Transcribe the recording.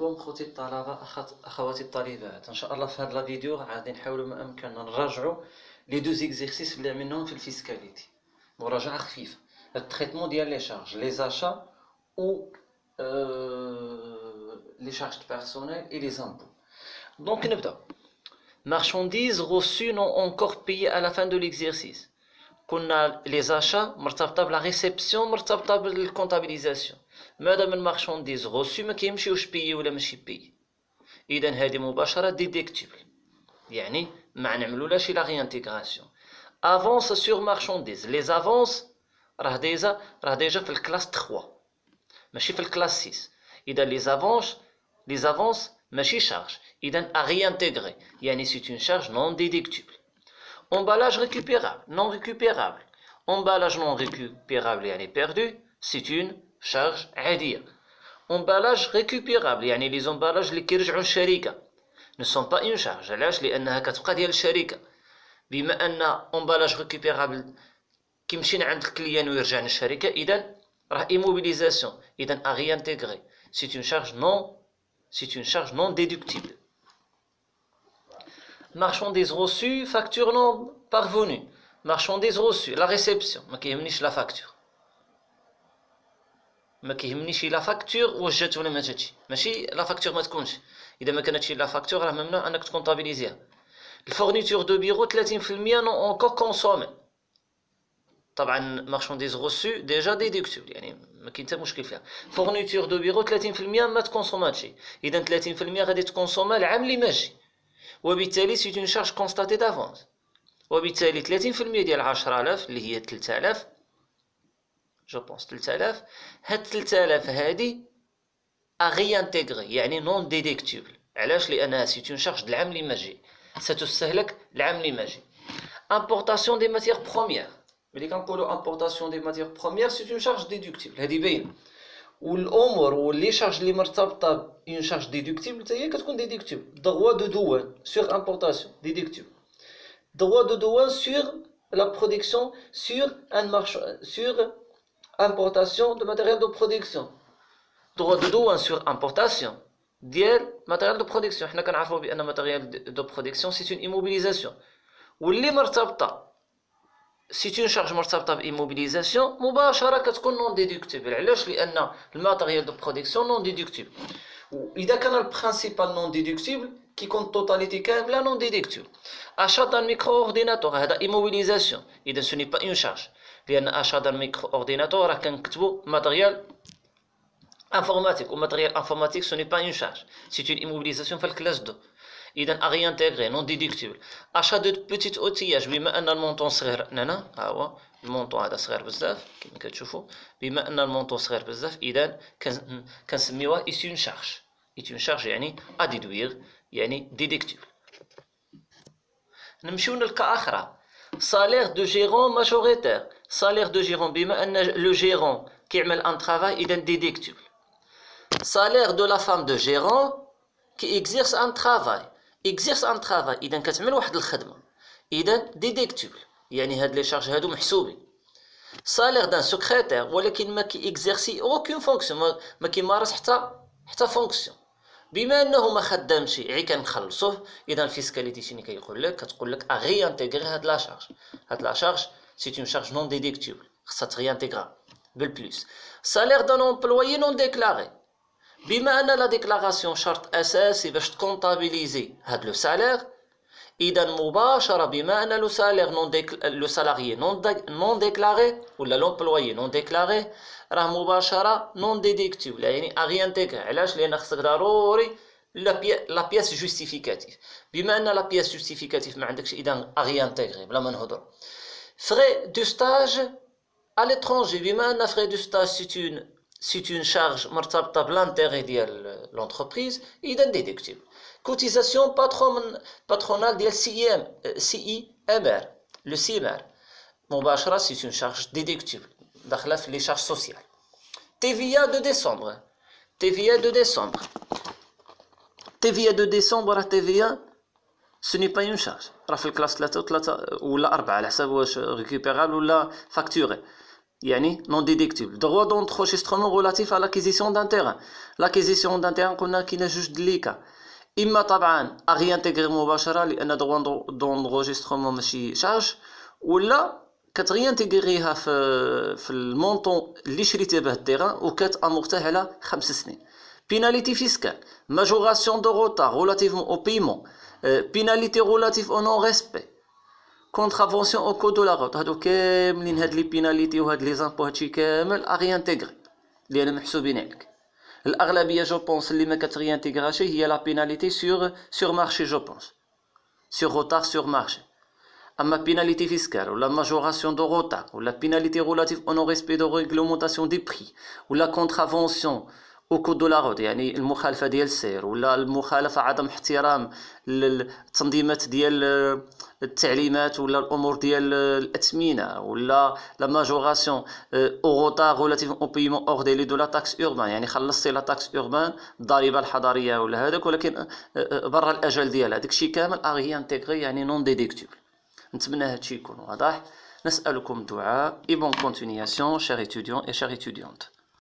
عليكم خوتي الطلبة أخواتي الطالبات. إن شاء الله في هذا الفيديو غادي نحاولوا ما أمكننا نراجعوا لي دو زيكزيرسيس اللي عملناهم في الفيسكاليتي، مراجعة خفيفة. التريتمون ديال لي شارج، لي زاشا و لي شارج بيرسونيل et les impôts. Donc نبدأ. Marchandises reçues non encore payées à la fin de l'exercice. قلنا les achats مرتبطة بلا ريسبسيون، مرتبطة بالكونتابيليزاسيون. مادام المارشانديز غوسي ما كيمشيوش بيي ولا ماشي بيي، اذا هذه مباشره ديديكتيبل، يعني ما نعملولاش لا ريانتيغراسيون. افونس سور مارشانديز، لي زافونس راه ديجا في الكلاس 3 ماشي في الكلاس 6. اذا لي زافونس ماشي شارج، اذا ا ريانتيغري يعني سي اون شارج نون ديديكتيبل. emballage récupérable non récupérable، emballage non récupérable يعني perdu c'est une charge عادية. emballage récupérable يعني لي زومبالاج اللي كيرجعوا للشركة ne sont pas une charge. علاش؟ لأنها كتبقى ديال الشركة. بما أن emballage récupérable كيمشي عند الكليان ويرجع للشركة، إذا راه immobilisation، إذا à réintégrer c'est une charge non déductible. Marchandises reçues, facture non parvenue. Marchandises reçues, la réception ما كيهمنيش لا فاكتور، ما كيهمنيش لا فاكتور واش جات ولا ما جاتش، ماشي لا فاكتور ما تكونش. اذا ما كانتش لا فاكتور راه ممنوع انك تكونطابيليزيها. الفورنيتور دو بيرو 30% نون اونكور كونسومي. طبعا مارشانديز غوسو ديجا ديديكتيبل، يعني ما كاين حتى مشكل فيها. فورنيتور دو بيرو 30% ما تكونسوماتش، اذا 30% غادي تكونسوما العام اللي ماشي، وبالتالي سي اون شارج كونستاتي دافونس. وبالتالي 30% ديال 10000 اللي هي 3000 جو بونس 3000، هاد 3000 هادي اغيانتيغري يعني نون ديديكتيبل. علاش؟ لانها سي اون شارج العام اللي ما جي، ستستهلك العام اللي ما جي. امبورطاسيون دي ماتيير بروميير، ملي كنقولوا امبورطاسيون دي ماتيير بروميير سي اون شارج ديديكتيبل، هادي باينه. والامور واللي شارج اللي مرتبطه اون شارج ديديكتيبل حتى هي كتكون ديديكتيبل. droit de douane sur importation ديديكتيبل. droit de douane sur la production sur un marché sur importation de matériel de production. droit de douane sur importation ديال matériel de production. حنا كنعرفوا بان matériel de production c'est une immobilisation، واللي مرتبطه c'est une charge مرتبطه بimmobilisation مباشره كتكون non déductible. علاش؟ لان الماتيريال دو برودكسيون non déductible. واذا كان البرينسيبال non déductible كيكون التوتاليتي كامله non déductible. achat d'un micro-ordinateur هذا immobilisation، اذا ce n'est pas une charge، لان achat d'un micro-ordinateur راه كنكتبوا matériel informatique، و matériel informatique ce n'est pas une charge، c'est une immobilisation في الكلاس 2. اذا à réintégrer non déductible. achat de petit outillage، بما ان المونطون صغير هنا، ها هو المونطون هذا صغير بزاف كما كتشوفوا، بما ان المونطون صغير بزاف اذا كنسميوها est une charge. est une charge يعني à déduire يعني déductible. نمشيو للكا اخرى. salaire de gérant majoritaire. salaire de gérant بما ان لو جيرون كيعمل ان travail اذا déductible. salaire de la femme de gérant qui exerce un travail. exerce un travail اذا كتعمل واحد الخدمه، اذا déductible يعني هاد لي شارج هادو محسوبين. salaire d'un secrétaire ولكن ما كي exerce aucune fonction، ما كيمارس حتى فونكسيون، بما انه ما خدامش غير كنخلصوه، اذا الفيسكاليتي شنو كيقول لك؟ كتقول لك اغيانتيغري هاد لا شارج. هاد لا شارج سي اون شارج نون ديديكتيبل، خصها تغيانتيغرا بالبلوس. salaire d'un employé non déclaré، بما ان لا ديكلاراسيون شرط اساسي باش تكونطابيليزي هاد لو سالير، اذا مباشره بما ان لو سالير لو سالاريي نون ديكلاري ولا لومبلويي نون ديكلاري راه مباشره نون ديديكتيبل يعني اغيانتيغري. علاش؟ لان خصك ضروري لا بياس جوستيفيكاتيف، بما ان لا بياس جوستيفيكاتيف ما عندكش اذا اغيانتيغري بلا ما نهضر. فري دو ستاج à l'étranger، بما ان فري دو ستاج c'est une charge مرتبطة بالانتيغي ديال l'entreprise إذا déductible. cotisation patronale ديال CIMR le CIMR مباشرة c'est une charge déductible داخلة في les charges sociales. TVA de décembre. TVA de décembre. TVA de décembre راه TVA ce n'est pas une charge، راه في الكلاس 3 ولا 4 على حسب واش récupérable ولا facturé. يعني non déductible. Droit d'enregistrement relatif à l'acquisition d'un terrain. L'acquisition d'un terrain قلنا كاينه جوج د لي كا. اما طبعا اغيانتيغري مباشره لان droit d'enregistrement ماشي شارج، ولا كتغيانتيغريها في المونطون اللي شريتي به التيران وكتامورتيه على 5 سنين. Pénalité fiscale, majoration de retard relativement au paiement, pénalité relative au non-respect, contravention au code de la route. هادو كاملين هاد لي بيناليتي وهاد لي زامبو هادشي كامل اغيانتيغري لان محسوبين عليك. الاغلبيه جو بونس اللي ما كتغيانتيغراشي هي لا بيناليتي sur marché جو بونس sur retard sur marché. اما pénalité fiscale ou la majoration de retard ou la pénalité relative au non-respect de réglementation des prix ou la contravention au code de la route يعني المخالفه ديال السير ولا المخالفه عدم احترام التنظيمات ديال التعليمات ولا الامور ديال الاثمنه ولا لا ماجوراسيون او روتار ريلاتيف او بيمون اور ديلي دو لا تاكس اوربان يعني خلصتي لا تاكس اوربان الضريبه الحضريه ولا هذاك ولكن برا الاجل ديالها داكشي كامل اغي انتيغري يعني نون ديديكتيبل. نتمنى هادشي يكون واضح. نسالكم الدعاء et bonne continuation chers étudiants et chères étudiantes.